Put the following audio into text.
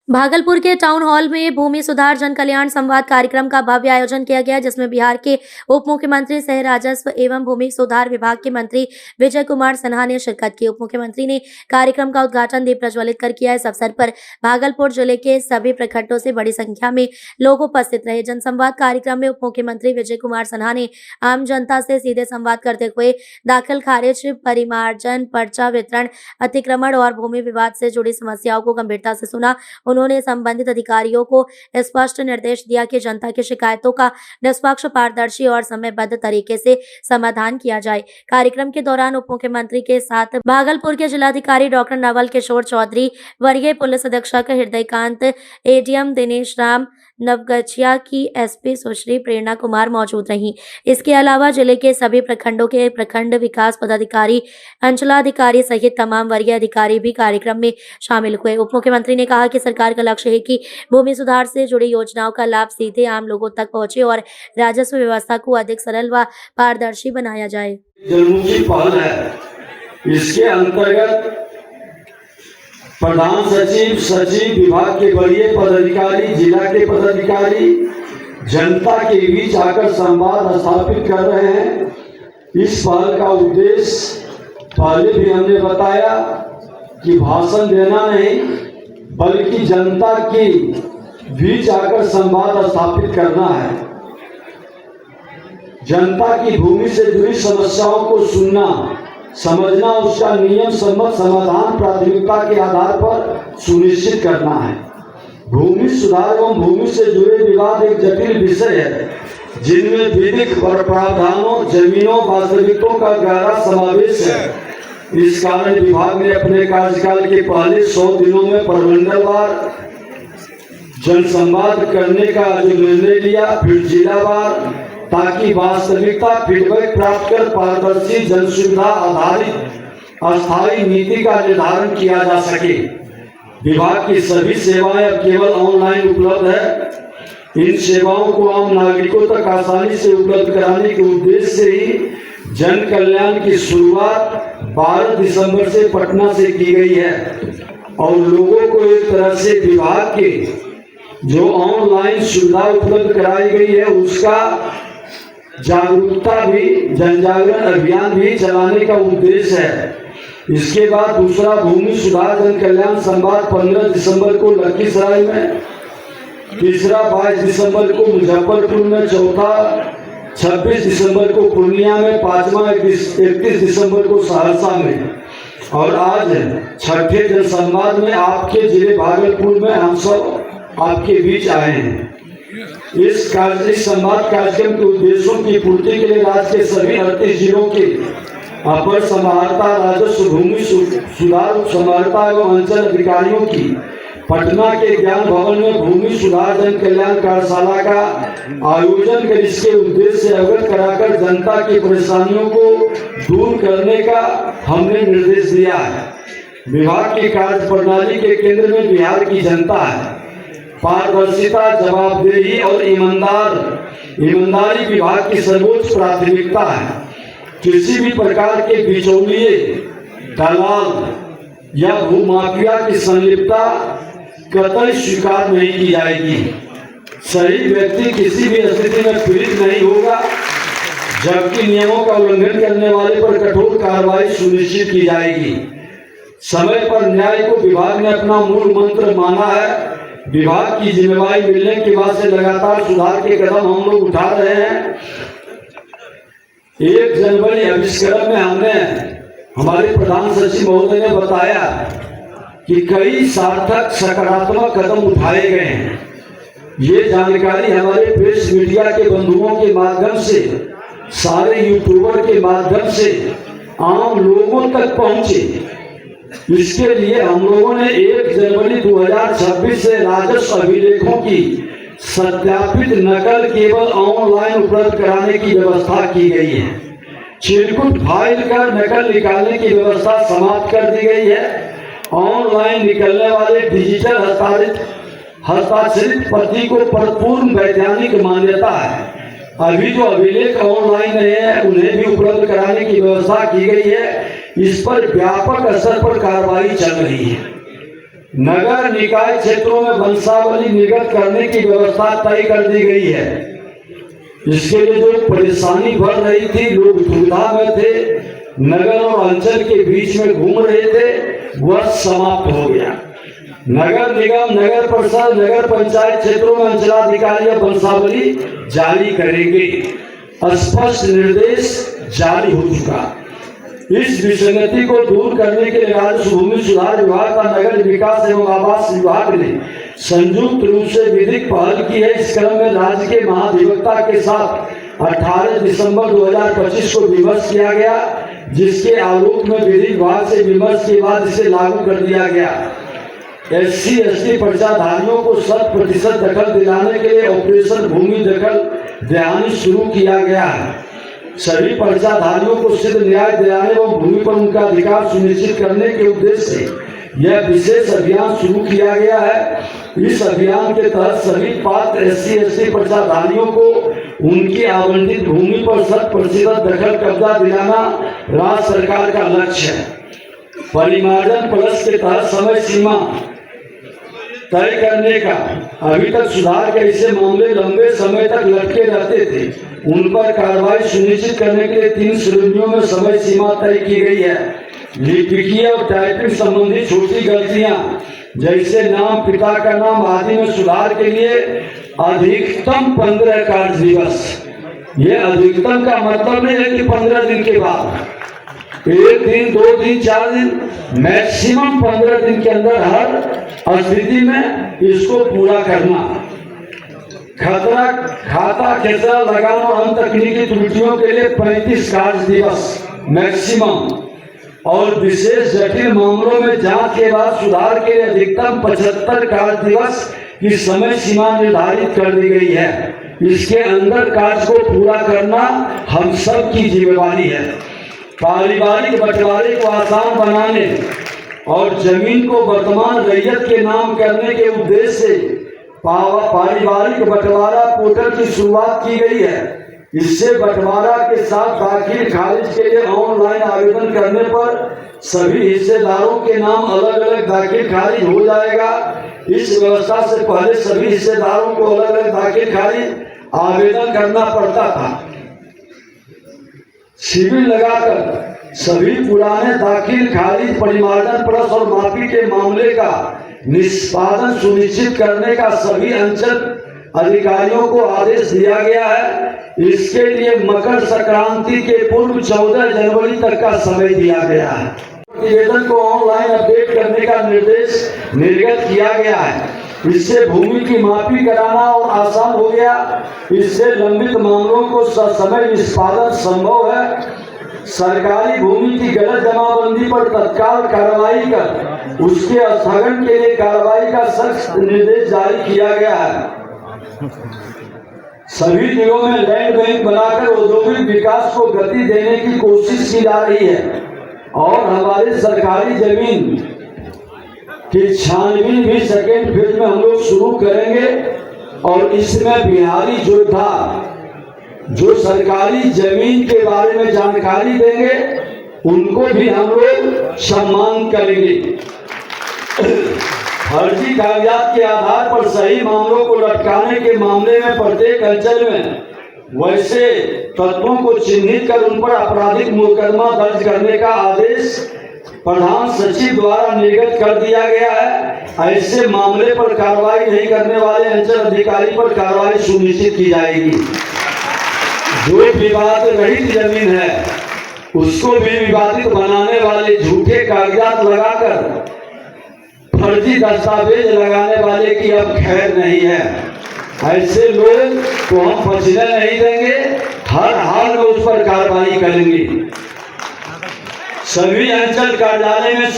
भागलपुर के town hall में भूमि सुधार जन कल्याण संवाद कार्यक्रम का भव्य आयोजन किया गया, जिसमें बिहार के उप मुख्यमंत्री सह राजस्व एवं भूमि सुधार विभाग के मंत्री विजय कुमार सिन्हा ने शिरकत की। उप मुख्यमंत्री ने कार्यक्रम का उद्घाटन दीप प्रज्वलित कर किया। इस अवसर पर भागलपुर जिले के सभी प्रखंडों से बड़ी संख्या में लोग उपस्थित रहे। जनसंवाद कार्यक्रम में उप मुख्यमंत्री विजय कुमार सिन्हा ने आम जनता से सीधे संवाद करते हुए दाखिल खारिज, परिमार्जन, पर्चा वितरण, अतिक्रमण और भूमि विवाद से जुड़ी समस्याओं को गंभीरता से सुना। उन्होंने संबंधित अधिकारियों को स्पष्ट निर्देश दिया कि जनता की शिकायतों का निष्पक्ष, पारदर्शी और समयबद्ध तरीके से समाधान किया जाए। कार्यक्रम के दौरान उप मुख्यमंत्री के साथ भागलपुर के जिलाधिकारी डॉक्टर नवल किशोर चौधरी, वरीय पुलिस अधीक्षक हृदयकांत, एडीएम दिनेश राम, नवगछिया की एसपी सुश्री प्रेरणा कुमार मौजूद रहीं। इसके अलावा जिले के सभी प्रखंडों के प्रखंड विकास पदाधिकारी, अंचलाधिकारी सहित तमाम वरीय अधिकारी भी कार्यक्रम में शामिल हुए। उप मुख्यमंत्री ने कहा कि सरकार का लक्ष्य है कि भूमि सुधार से जुड़ी योजनाओं का लाभ सीधे आम लोगों तक पहुंचे और राजस्व व्यवस्था को अधिक सरल व पारदर्शी बनाया जाए। जनमुखी पहल है। इसके अंतर्गत प्रधान सचिव, सचिव, विभाग के वरीय पदाधिकारी, जिला के पदाधिकारी जनता के बीच आकर संवाद स्थापित कर रहे हैं। इस पहल का उद्देश्य पहले भी हमने बताया कि भाषण देना नहीं, बल्कि जनता के बीच आकर संवाद स्थापित करना है। जनता की भूमि से जुड़ी समस्याओं को सुनना, समझना, उसका नियम सम्मत समाधान प्राथमिकता के आधार पर सुनिश्चित करना है। भूमि सुधार एवं भूमि से जुड़े विवाद एक जटिल विषय है, जिनमें विधिक प्रावधानों, जमीनों, वास्तविकताओं का गहरा समावेश है। इस कारण विभाग ने अपने कार्यकाल के पहले 100 दिनों में प्रमंडलवार जनसंवाद करने का जो निर्णय लिया, फिर जिलावार, ताकि वास्तविकता फीडबैक प्राप्त कर पारदर्शी जन सुविधा आधारित अस्थायी नीति का निर्धारण किया जा सके। विभाग की सभी सेवाएं अब केवल ऑनलाइन उपलब्ध है। इन सेवाओं को आम नागरिकों तक आसानी से उपलब्ध कराने के उद्देश्य से ही जन कल्याण की शुरुआत 12 दिसंबर से पटना से की गई है और लोगों को एक तरह से विभाग के जो ऑनलाइन सुविधा उपलब्ध कराई गई है उसका जागरूकता भी, जन जागरण अभियान भी चलाने का उद्देश्य है। इसके बाद दूसरा भूमि सुधार जन कल्याण संवाद 15 दिसंबर को लखीसराय में, तीसरा 22 दिसंबर को मुजफ्फरपुर में, चौथा 26 दिसंबर को पूर्णिया में, पांचवा 31 दिसंबर को सहरसा में और आज छठे जनसंवाद में आपके जिले भागलपुर में हम सब आपके बीच आए हैं। इस संवाद कार्यक्रम के उद्देश्यों की पूर्ति के लिए राज्य के सभी 38 जिलों के अपर समाहर्ता, राजस्व, भूमि सुधार समाहर्ता एवं अंचल अधिकारियों की पटना के ज्ञान भवन में भूमि सुधार जन कल्याण कार्यशाला का आयोजन कर इसके उद्देश्य से अवगत कराकर जनता की परेशानियों को दूर करने का हमने निर्देश दिया है। विभाग की कार्य प्रणाली के केंद्र में बिहार की जनता है। पारदर्शिता, जवाबदेही और ईमानदारी विभाग की सर्वोच्च प्राथमिकता है। किसी भी प्रकार के बिचौलिए, दलाल या भूमाफिया की संलिप्तता कतई स्वीकार नहीं की जाएगी। सही व्यक्ति किसी भी स्थिति में पीड़ित नहीं होगा, जबकि नियमों का उल्लंघन करने वाले पर कठोर कार्रवाई सुनिश्चित की जाएगी। समय पर न्याय को विभाग ने अपना मूल मंत्र माना है। विभाग की जिम्मेवारी मिलने के बाद से लगातार सुधार के कदम हम लोग उठा रहे हैं। 1 जनवरी आविष्करण में हमने, हमारे प्रधान सचिव महोदय ने बताया कि कई सार्थक सकारात्मक कदम उठाए गए हैं। ये जानकारी हमारे प्रेस मीडिया के बंधुओं के माध्यम से, सारे यूट्यूबर के माध्यम से आम लोगों तक पहुंचे। इसके लिए हम लोगों ने 1 जनवरी 2026 से राजस्व अभिलेखों की सत्यापित नकल केवल ऑनलाइन उपलब्ध कराने की व्यवस्था की गई है। चिरकुट फाइल कर नकल निकालने की व्यवस्था समाप्त कर दी गई है। ऑनलाइन निकलने वाले डिजिटल हस्ताक्षरित प्रति को पूर्ण वैज्ञानिक मान्यता है। अभी जो अभिलेख ऑनलाइन है उन्हें भी उपलब्ध कराने की व्यवस्था की गई है। इस पर व्यापक स्तर पर कार्रवाई चल रही है। नगर निकाय क्षेत्रों में वंशावली निर्गत करने की व्यवस्था तय कर दी गई है। इसके लिए जो परेशानी बढ़ रही थी, लोग दुविधा में थे, नगर और अंचल के बीच में घूम रहे थे, वह समाप्त हो गया। नगर निगम, नगर परिषद, नगर पंचायत क्षेत्रों में अंचलाधिकारी वंशावली जारी करेंगे। स्पष्ट निर्देश जारी हो चुका। इस विसंगति को दूर करने के लिए राजस्व भूमि सुधार विभाग का नगर विकास एवं आवास विभाग ने संयुक्त रूप से विधिक पहल की है। इस क्रम में राज्य के महाधिवक्ता के साथ 18 दिसंबर 2025 को विमर्श किया गया, जिसके आलोक में विधि विभाग से विमर्श के बाद इसे लागू कर दिया गया। SC/ST पर्चाधारियों को 100% दखल दिलाने के लिए ऑपरेशन भूमि दखल दयानी शुरू किया गया है। सभी पर्चाधारियों को सिद्ध न्याय दिलाने एवं भूमि पर उनका अधिकार सुनिश्चित करने के उद्देश्य से यह विशेष अभियान शुरू किया गया है। इस अभियान के तहत सभी पात्र SC/ST पर्चाधारियों को उनकी आवंटित भूमि पर 100% दखल कब्जा दिलाना राज्य सरकार का लक्ष्य है। परिमार्जन प्लस के तहत समय सीमा तय करने का, अभी तक सुधार के ऐसे मामले लंबे समय तक लटके रहते थे, उन पर कार्रवाई सुनिश्चित करने के लिए 3 श्रेणियों में समय सीमा तय की गई है। लिपिकीय और टाइपिंग संबंधी छोटी गलतियां जैसे नाम, पिता का नाम आदि में सुधार के लिए अधिकतम 15 कार्य दिवस। ये अधिकतम का मतलब नहीं है कि 15 दिन के बाद, 1 दिन, 2 दिन, 4 दिन, मैक्सिमम 15 दिन के अंदर हर स्थिति में इसको पूरा करना। खाता खेसरा लगाना और अन्य तकनीकी त्रुटियों के लिए 35 कार्य दिवस मैक्सिमम, और विशेष जटिल मामलों में जांच के बाद सुधार के लिए अधिकतम 75 कार्य दिवस की समय सीमा निर्धारित कर दी गई है। इसके अंदर कार्य को पूरा करना हम सब की जिम्मेवारी है। पारिवारिक बंटवारे को आसान बनाने और जमीन को वर्तमान रैयत के नाम करने के उद्देश्य से पारिवारिक बंटवारा पोर्टल की शुरुआत की गई है। इससे बंटवारा के साथ दाखिल खारिज के लिए ऑनलाइन आवेदन करने पर सभी हिस्सेदारों के नाम अलग अलग दाखिल खारिज हो जाएगा। इस व्यवस्था से पहले सभी हिस्सेदारों को अलग अलग दाखिल खारिज आवेदन करना पड़ता था। शिविर लगाकर सभी पुराने दाखिल खारिज, परिमार्जन प्लस और माफी के मामले का निष्पादन सुनिश्चित करने का सभी अंचल अधिकारियों को आदेश दिया गया है। इसके लिए मकर संक्रांति के पूर्व 14 जनवरी तक का समय दिया गया है। निवेदन को ऑनलाइन अपडेट करने का निर्देश निर्गत किया गया है। इससे भूमि की माफी कराना और आसान हो गया। इससे लंबित मामलों को ससमय निष्पादन संभव है। सरकारी भूमि की गलत जमाबंदी पर तत्काल कार्रवाई कर उसके स्थगन के लिए कार्रवाई का सख्त निर्देश जारी किया गया है। सभी जिलों में लैंड बैंक बनाकर औद्योगिक विकास को गति देने की कोशिश की जा रही है और हमारी सरकारी जमीन की छानबीन भी सेकेंड फेज में हम लोग शुरू करेंगे और इसमें बिहारी योद्धा जो सरकारी जमीन के बारे में जानकारी देंगे उनको भी हम लोग सम्मान करेंगे। फर्जी कागजात के आधार पर सही मामलों को लटकाने के मामले में प्रत्येक अंचल में वैसे तत्वों को चिन्हित कर उन पर आपराधिक मुकदमा दर्ज करने का आदेश प्रधान सचिव द्वारा निर्गत कर दिया गया है। ऐसे मामले पर कार्रवाई नहीं करने वाले अंचल अधिकारी पर कार्रवाई सुनिश्चित की जाएगी। जो विवाद रहित जमीन है उसको भी विवादित बनाने वाले झूठे कागजात लगाकर फर्जी दस्तावेज लगाने वाले की अब खैर नहीं है। ऐसे लोग को हम बचने नहीं देंगे, हर हाल में उस पर कार्रवाई करेंगे। सभी अंचल कार्यालय में